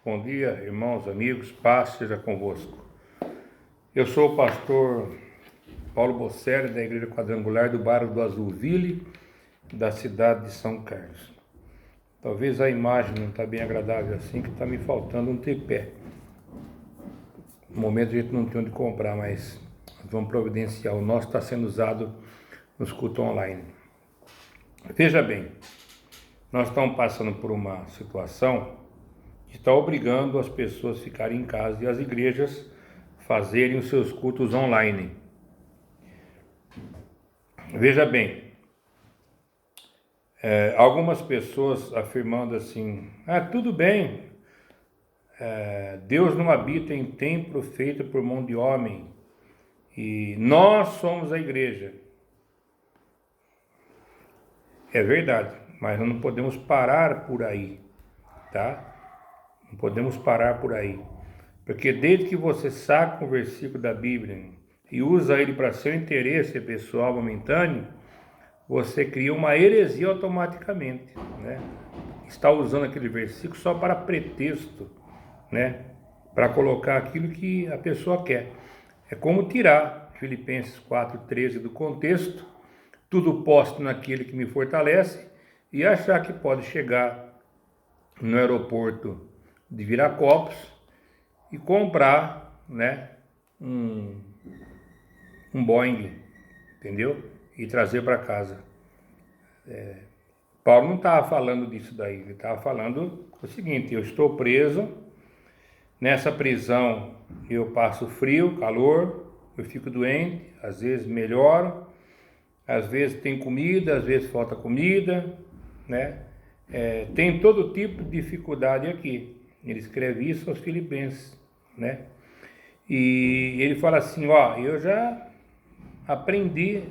Bom dia, irmãos, amigos, paz seja convosco. Eu sou o pastor Paulo Bocelli, da Igreja Quadrangular do bairro do Azulville, da cidade de São Carlos. Talvez a imagem não está bem agradável assim, que está me faltando um tripé. No momento a gente não tem onde comprar, mas vamos providenciar. O nosso está sendo usado nos cultos online. Veja bem, nós estamos passando por uma situação que está obrigando as pessoas a ficarem em casa e as igrejas fazerem os seus cultos online. Veja bem, algumas pessoas afirmando assim, tudo bem, Deus não habita em templo feito por mão de homem e nós somos a igreja. É verdade, mas nós não podemos parar por aí, tá? Não podemos parar por aí, porque desde que você saca um versículo da Bíblia e usa ele para seu interesse pessoal momentâneo, você cria uma heresia automaticamente, né? Está usando aquele versículo só para pretexto, né? Para colocar aquilo que a pessoa quer. É como tirar Filipenses 4,13 do contexto, tudo posto naquele que me fortalece, e achar que pode chegar no aeroporto de Viracopos e comprar, né, um Boeing, entendeu? E trazer para casa. Paulo não estava falando disso daí, ele estava falando o seguinte: eu estou preso, nessa prisão eu passo frio, calor, eu fico doente, às vezes melhoro, às vezes tem comida, às vezes falta comida, né? Tem todo tipo de dificuldade aqui. Ele escreve isso aos Filipenses, né? E ele fala assim, eu já aprendi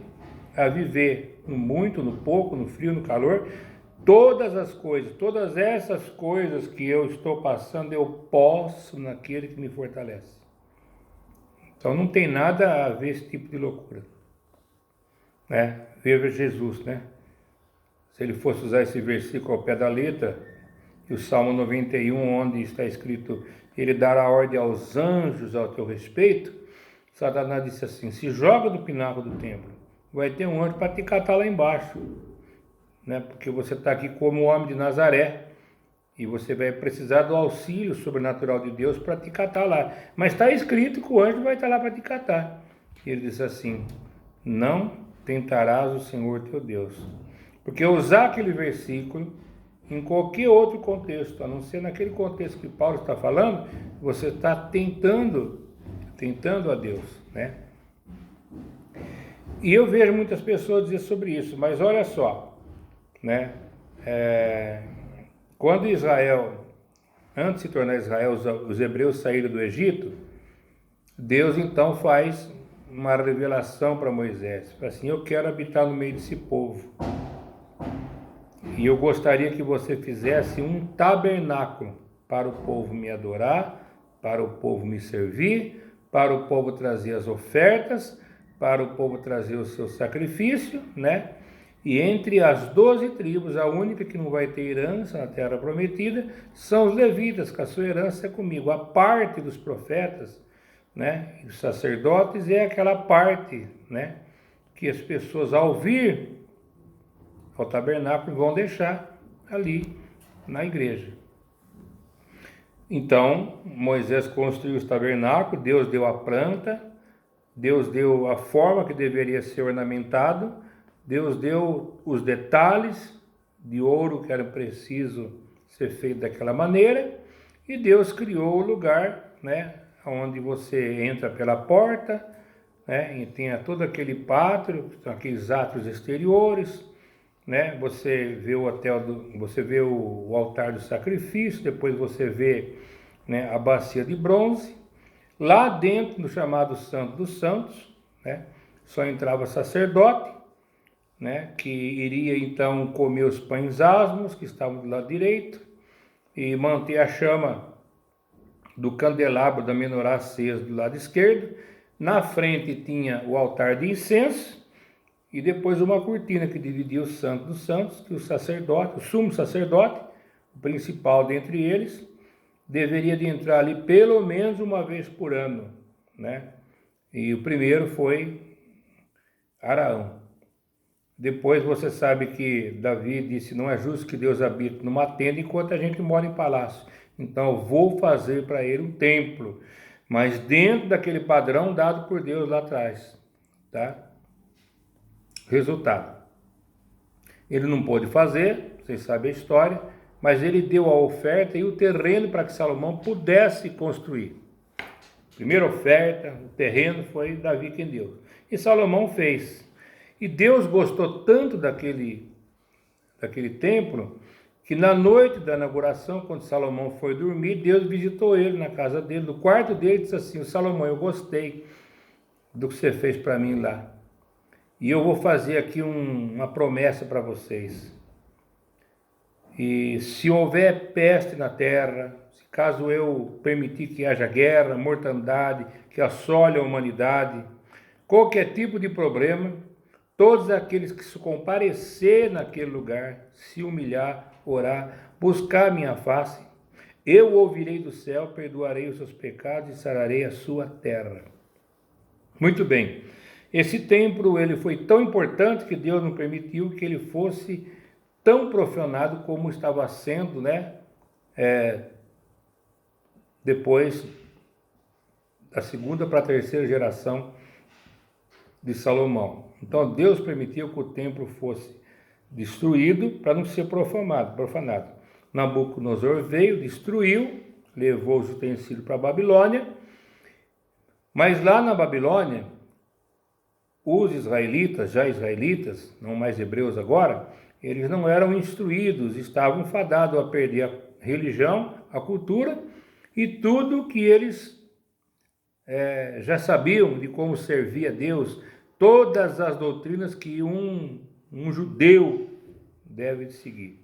a viver no muito, no pouco, no frio, no calor, todas essas coisas que eu estou passando, eu posso naquele que me fortalece. Então não tem nada a ver esse tipo de loucura, né? Veja Jesus, né? Se ele fosse usar esse versículo ao pé da letra, e o Salmo 91, onde está escrito, ele dará ordem aos anjos ao teu respeito, Satanás disse assim, se joga do pináculo do templo, vai ter um anjo para te catar lá embaixo, né? Porque você está aqui como homem de Nazaré, e você vai precisar do auxílio sobrenatural de Deus para te catar lá. Mas está escrito que o anjo vai estar lá para te catar. E ele disse assim, não tentarás o Senhor teu Deus. Porque usar aquele versículo em qualquer outro contexto, a não ser naquele contexto que Paulo está falando, você está tentando a Deus, né? E eu vejo muitas pessoas dizer sobre isso, mas olha só, né? Quando Israel, antes de se tornar Israel, os hebreus saíram do Egito, Deus então faz uma revelação para Moisés, fala assim, eu quero habitar no meio desse povo. E eu gostaria que você fizesse um tabernáculo para o povo me adorar, para o povo me servir, para o povo trazer as ofertas, para o povo trazer o seu sacrifício, né? E entre as 12 tribos, a única que não vai ter herança na terra prometida são os levitas, que a sua herança é comigo. A parte dos profetas, né, e dos sacerdotes é aquela parte, né, que as pessoas ao vir ao tabernáculo vão deixar ali na igreja. Então, Moisés construiu os tabernáculos, Deus deu a planta, Deus deu a forma que deveria ser ornamentado, Deus deu os detalhes de ouro que era preciso ser feito daquela maneira, e Deus criou o lugar, né, onde você entra pela porta, né, e tem todo aquele pátio, aqueles átrios exteriores, né? Você vê você vê o altar do sacrifício, depois você vê, né, a bacia de bronze. Lá dentro, no chamado Santo dos Santos, né, só entrava sacerdote, né, que iria então comer os pães asmos que estavam do lado direito e manter a chama do candelabro da menorá acesa do lado esquerdo. Na frente tinha o altar de incenso e depois uma cortina que dividia o Santo dos Santos, que o sacerdote, o sumo sacerdote, o principal dentre eles, deveria de entrar ali pelo menos uma vez por ano, né? E o primeiro foi Araão. Depois você sabe que Davi disse, não é justo que Deus habite numa tenda enquanto a gente mora em palácio. Então eu vou fazer para ele um templo, mas dentro daquele padrão dado por Deus lá atrás, tá? Resultado, ele não pôde fazer, vocês sabem a história, mas ele deu a oferta e o terreno para que Salomão pudesse construir. Primeira oferta, o terreno foi Davi quem deu. E Salomão fez. E Deus gostou tanto daquele templo, que na noite da inauguração, quando Salomão foi dormir, Deus visitou ele na casa dele, no quarto dele, e disse assim, Salomão, eu gostei do que você fez para mim lá. E eu vou fazer aqui uma promessa para vocês. E se houver peste na terra, se caso eu permitir que haja guerra, mortandade, que assole a humanidade, qualquer tipo de problema, todos aqueles que se comparecer naquele lugar, se humilhar, orar, buscar minha face, eu ouvirei do céu, perdoarei os seus pecados e sararei a sua terra. Muito bem. Esse templo ele foi tão importante que Deus não permitiu que ele fosse tão profanado como estava sendo, né? Depois da segunda para a terceira geração de Salomão. Então Deus permitiu que o templo fosse destruído para não ser profanado. Nabucodonosor veio, destruiu, levou os utensílios para a Babilônia, mas lá na Babilônia, os israelitas, já israelitas, não mais hebreus agora, eles não eram instruídos, estavam fadados a perder a religião, a cultura e tudo que eles já sabiam de como servir a Deus, todas as doutrinas que um judeu deve seguir.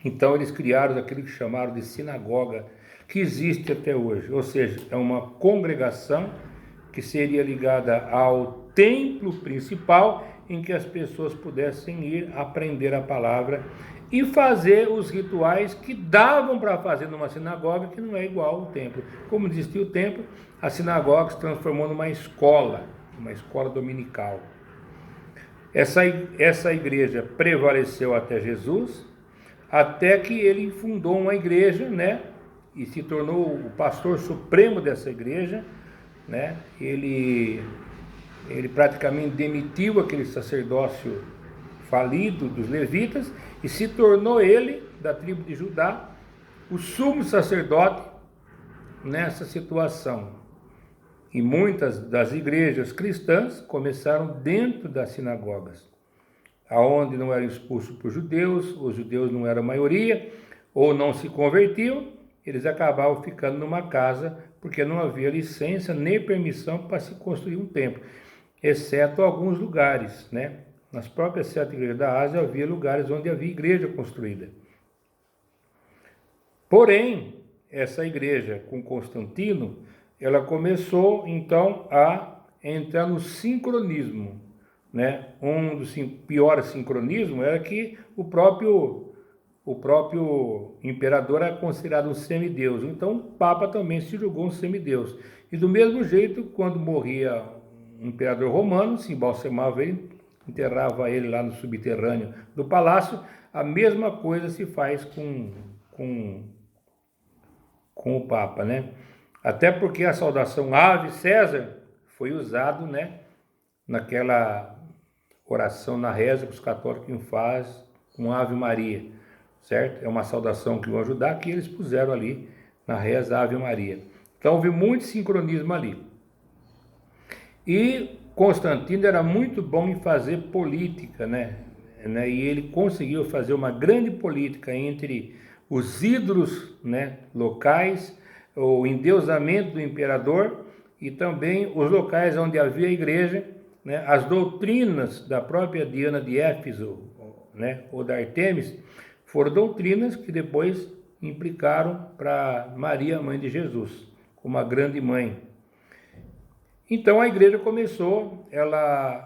Então eles criaram aquilo que chamaram de sinagoga, que existe até hoje, ou seja, é uma congregação que seria ligada ao templo principal, em que as pessoas pudessem ir aprender a palavra e fazer os rituais que davam para fazer numa sinagoga, que não é igual ao templo. Como existia o templo, a sinagoga se transformou numa escola dominical. Essa igreja prevaleceu até Jesus, até que ele fundou uma igreja, né? E se tornou o pastor supremo dessa igreja, né? Ele praticamente demitiu aquele sacerdócio falido dos levitas e se tornou ele, da tribo de Judá, o sumo sacerdote nessa situação. E muitas das igrejas cristãs começaram dentro das sinagogas, aonde não eram expulsos por judeus, os judeus não eram a maioria, ou não se convertiam, eles acabavam ficando numa casa, porque não havia licença nem permissão para se construir um templo, exceto alguns lugares, né? Nas próprias 7 igrejas da Ásia havia lugares onde havia igreja construída. Porém, essa igreja com Constantino, ela começou então a entrar no sincronismo, né? Um dos piores sincronismos era que o próprio imperador era considerado um semideus, então o Papa também se julgou um semideus. E do mesmo jeito, quando morria um imperador romano, se embalsamava ele, enterrava ele lá no subterrâneo do palácio, a mesma coisa se faz com o Papa, né? Até porque a saudação Ave César foi usado, né, naquela oração, na reza que os católicos fazem com Ave Maria, certo? É uma saudação que vão ajudar, que eles puseram ali na reza Ave Maria. Então houve muito sincronismo ali. E Constantino era muito bom em fazer política, né? E ele conseguiu fazer uma grande política entre os ídolos, né, locais, o endeusamento do imperador e também os locais onde havia igreja, né, as doutrinas da própria Diana de Éfeso, né, ou da Artemis, foram doutrinas que depois implicaram para Maria, mãe de Jesus, como a grande mãe. Então a igreja começou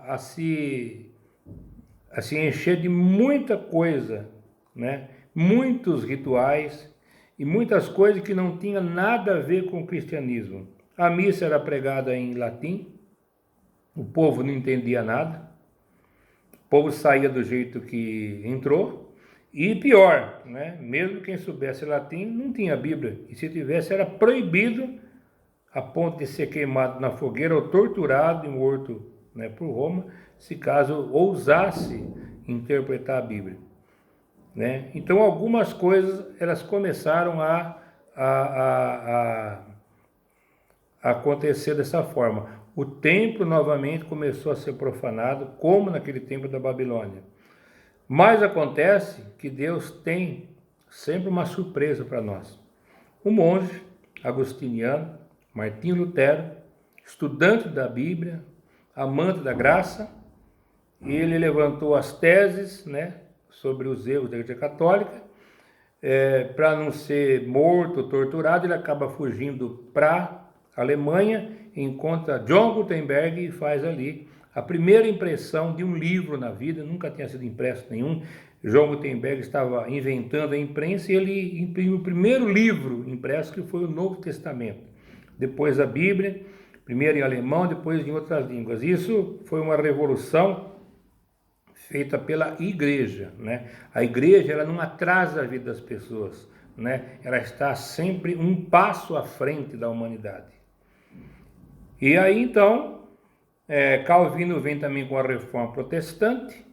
a se encher de muita coisa, né? muitos rituais e muitas coisas que não tinham nada a ver com o cristianismo. A missa era pregada em latim, o povo não entendia nada, o povo saía do jeito que entrou, e pior, né? Mesmo quem soubesse latim não tinha Bíblia, e se tivesse era proibido a ponto de ser queimado na fogueira ou torturado e morto, né, por Roma, se caso ousasse interpretar a Bíblia, né? Então algumas coisas elas começaram a acontecer dessa forma. O templo novamente começou a ser profanado, como naquele templo da Babilônia. Mas acontece que Deus tem sempre uma surpresa para nós. Um monge agostiniano, Martinho Lutero, estudante da Bíblia, amante da graça, ele levantou as teses, né, sobre os erros da Igreja Católica. Para não ser morto, torturado, ele acaba fugindo para a Alemanha, encontra John Gutenberg e faz ali a primeira impressão de um livro na vida, nunca tinha sido impresso nenhum. John Gutenberg estava inventando a imprensa e ele imprimiu o primeiro livro impresso, que foi o Novo Testamento. Depois a Bíblia, primeiro em alemão, depois em outras línguas. Isso foi uma revolução feita pela igreja, né? A igreja, ela não atrasa a vida das pessoas, né? Ela está sempre um passo à frente da humanidade. E aí então, Calvino vem também com a reforma protestante.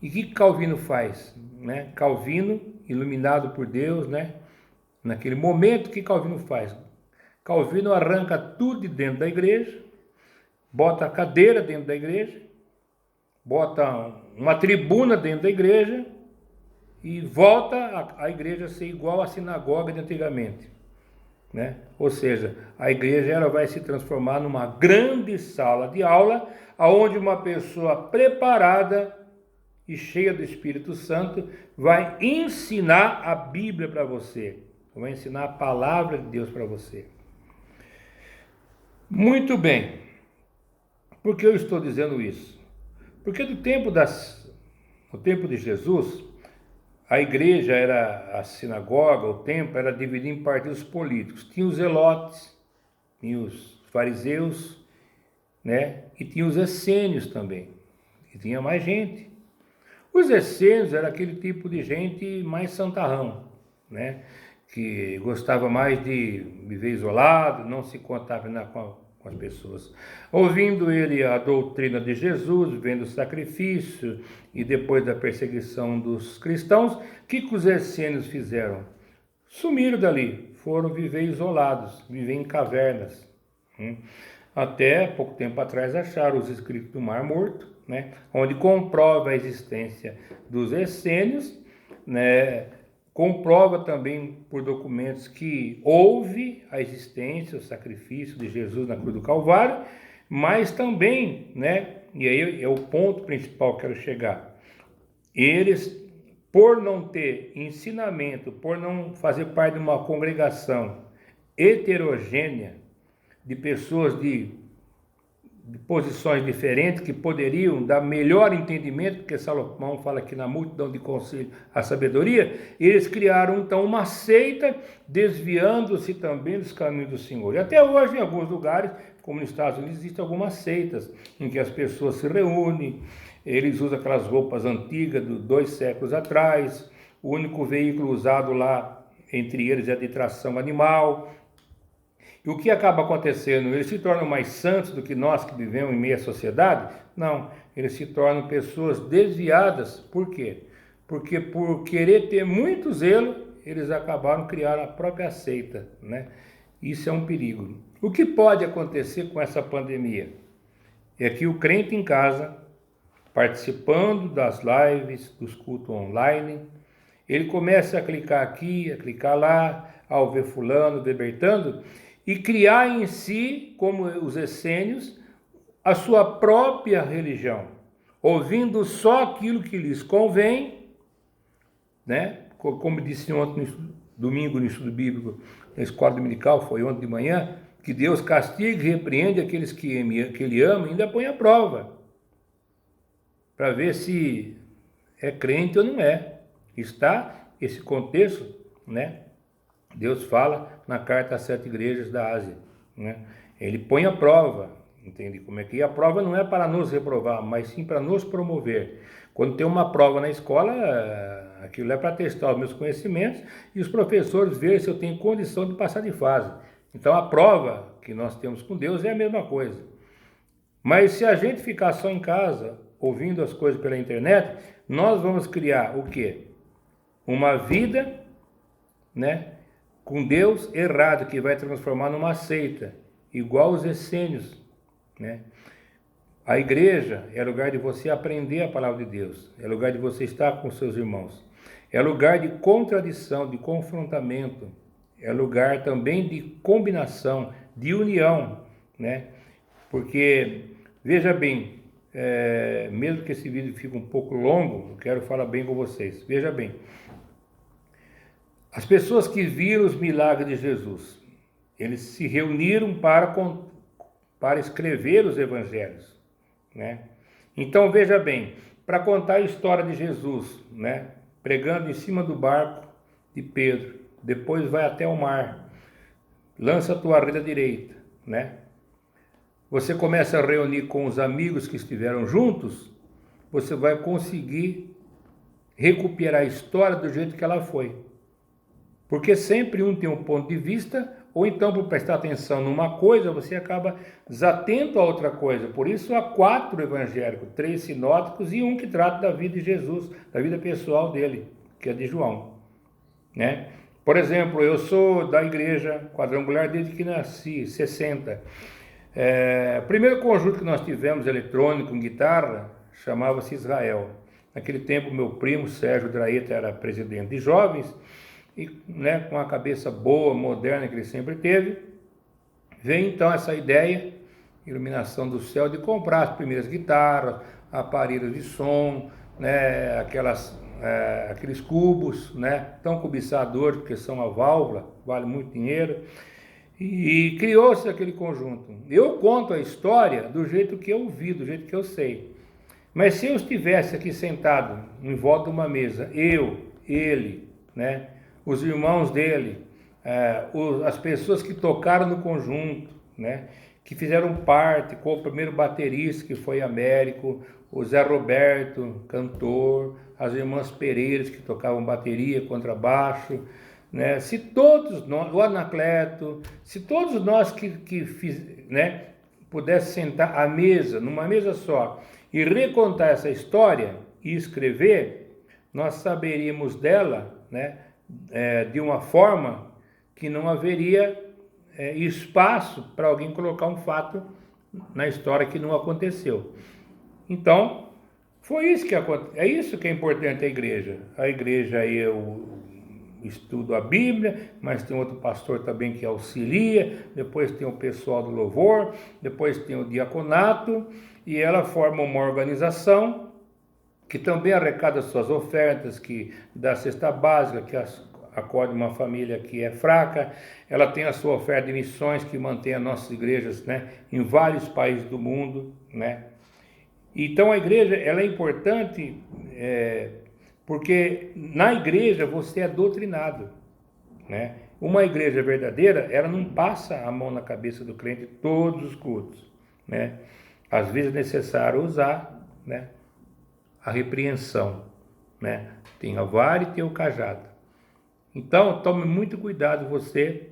E o que Calvino faz, né? Calvino, iluminado por Deus, né? Naquele momento, o que Calvino faz? Calvino arranca tudo de dentro da igreja, bota a cadeira dentro da igreja, bota uma tribuna dentro da igreja e volta a igreja a ser igual à sinagoga de antigamente, né? Ou seja, a igreja ela vai se transformar numa grande sala de aula, onde uma pessoa preparada e cheia do Espírito Santo vai ensinar a Bíblia para você, vai ensinar a palavra de Deus para você. Muito bem. Por que eu estou dizendo isso? Porque no tempo de Jesus, a igreja era a sinagoga, o templo era dividido em partidos políticos. Tinha os zelotes, tinha os fariseus, né? E tinha os essênios também. E tinha mais gente. Os essênios era aquele tipo de gente mais santarrão, né? Que gostava mais de viver isolado, não se contaminar com as pessoas. Ouvindo ele a doutrina de Jesus, vendo o sacrifício e depois da perseguição dos cristãos, o que os essênios fizeram? Sumiram dali, foram viver isolados, viver em cavernas. Até pouco tempo atrás acharam os escritos do Mar Morto, né? Onde comprova a existência dos essênios, né? Comprova também por documentos que houve a existência, o sacrifício de Jesus na cruz do Calvário, mas também, né, e aí é o ponto principal que eu quero chegar, eles, por não ter ensinamento, por não fazer parte de uma congregação heterogênea, de pessoas de posições diferentes que poderiam dar melhor entendimento, porque Salomão fala que na multidão de conselho a sabedoria, eles criaram então uma seita, desviando-se também dos caminhos do Senhor. E até hoje, em alguns lugares, como nos Estados Unidos, existem algumas seitas em que as pessoas se reúnem, eles usam aquelas roupas antigas de 2 séculos atrás, o único veículo usado lá entre eles é de tração animal. E o que acaba acontecendo? Eles se tornam mais santos do que nós que vivemos em meio à sociedade? Não, eles se tornam pessoas desviadas. Por quê? Porque por querer ter muito zelo, eles acabaram criando a própria seita, né? Isso é um perigo. O que pode acontecer com essa pandemia? É que o crente em casa, participando das lives, dos cultos online, ele começa a clicar aqui, a clicar lá, ao ver fulano, ver Bertando, e criar em si, como os essênios, a sua própria religião, ouvindo só aquilo que lhes convém, né? Como disse ontem, domingo, no estudo bíblico, na escola dominical, foi ontem de manhã, que Deus castiga e repreende aqueles que Ele ama e ainda põe à prova, para ver se é crente ou não é. Está esse contexto, né? Deus fala na carta às 7 igrejas da Ásia, né? Ele põe a prova, entende como é que é? E a prova não é para nos reprovar, mas sim para nos promover. Quando tem uma prova na escola, aquilo é para testar os meus conhecimentos e os professores verem se eu tenho condição de passar de fase. Então a prova que nós temos com Deus é a mesma coisa. Mas se a gente ficar só em casa, ouvindo as coisas pela internet, nós vamos criar o quê? Uma vida, né, com Deus errado, que vai transformar numa seita, igual os essênios, né? A igreja é lugar de você aprender a palavra de Deus, é lugar de você estar com seus irmãos, é lugar de contradição, de confrontamento, é lugar também de combinação, de união, né? Porque, veja bem, mesmo que esse vídeo fique um pouco longo, eu quero falar bem com vocês. Veja bem, as pessoas que viram os milagres de Jesus, eles se reuniram para escrever os evangelhos, né? Então veja bem, para contar a história de Jesus, né, pregando em cima do barco de Pedro, depois vai até o mar, lança a tua rede à direita, né? Você começa a reunir com os amigos que estiveram juntos, você vai conseguir recuperar a história do jeito que ela foi. Porque sempre um tem um ponto de vista, ou então por prestar atenção numa coisa, você acaba desatento a outra coisa. Por isso há 4 evangélicos, 3 sinóticos e um que trata da vida de Jesus, da vida pessoal dele, que é de João, né? Por exemplo, eu sou da igreja quadrangular desde que nasci, 60. O primeiro conjunto que nós tivemos eletrônico com guitarra chamava-se Israel. Naquele tempo meu primo Sérgio Draeta era presidente de jovens, e, né, com a cabeça boa, moderna que ele sempre teve, veio então essa ideia, iluminação do céu, de comprar as primeiras guitarras, aparelhos de som, né, aqueles cubos, né, tão cobiçadores, porque são a válvula, vale muito dinheiro, e criou-se aquele conjunto. Eu conto a história do jeito que eu vi, do jeito que eu sei. Mas se eu estivesse aqui sentado em volta de uma mesa, ele, né, os irmãos dele, as pessoas que tocaram no conjunto, né, que fizeram parte, com o primeiro baterista que foi Américo, o Zé Roberto, cantor, as irmãs Pereiras que tocavam bateria, contrabaixo, né, se todos nós, o Anacleto, se todos nós né, pudéssemos sentar à mesa, numa mesa só, e recontar essa história e escrever, nós saberíamos dela, né, de uma forma que não haveria espaço para alguém colocar um fato na história que não aconteceu. Então, foi isso que aconteceu. É isso que é importante a igreja. A igreja, eu estudo a Bíblia, mas tem outro pastor também que auxilia, depois tem o pessoal do louvor, depois tem o diaconato, e ela forma uma organização que também arrecada suas ofertas, que dá cesta básica, que acolhe uma família que é fraca, ela tem a sua oferta de missões, que mantém as nossas igrejas, né, em vários países do mundo, né? Então a igreja, ela é importante, porque na igreja você é doutrinado, né? Uma igreja verdadeira, ela não passa a mão na cabeça do crente todos os cultos, né? Às vezes é necessário usar, né, a repreensão, né? Tem a vara e tem o cajado. Então, tome muito cuidado você,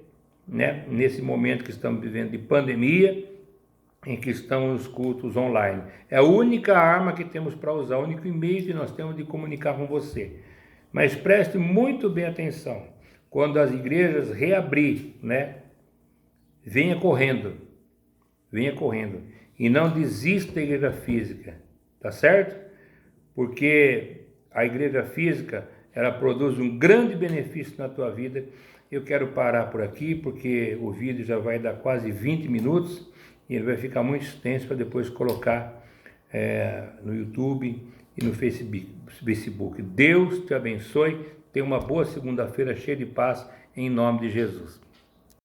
né, nesse momento que estamos vivendo de pandemia, em que estão os cultos online. É a única arma que temos para usar, o único e-mail que nós temos de comunicar com você. Mas preste muito bem atenção. Quando as igrejas reabrir, né, venha correndo. E não desista da igreja física, tá certo? Porque a igreja física, ela produz um grande benefício na tua vida. Eu quero parar por aqui, porque o vídeo já vai dar quase 20 minutos, e ele vai ficar muito extenso para depois colocar no YouTube e no Facebook. Deus te abençoe, tenha uma boa segunda-feira cheia de paz, em nome de Jesus.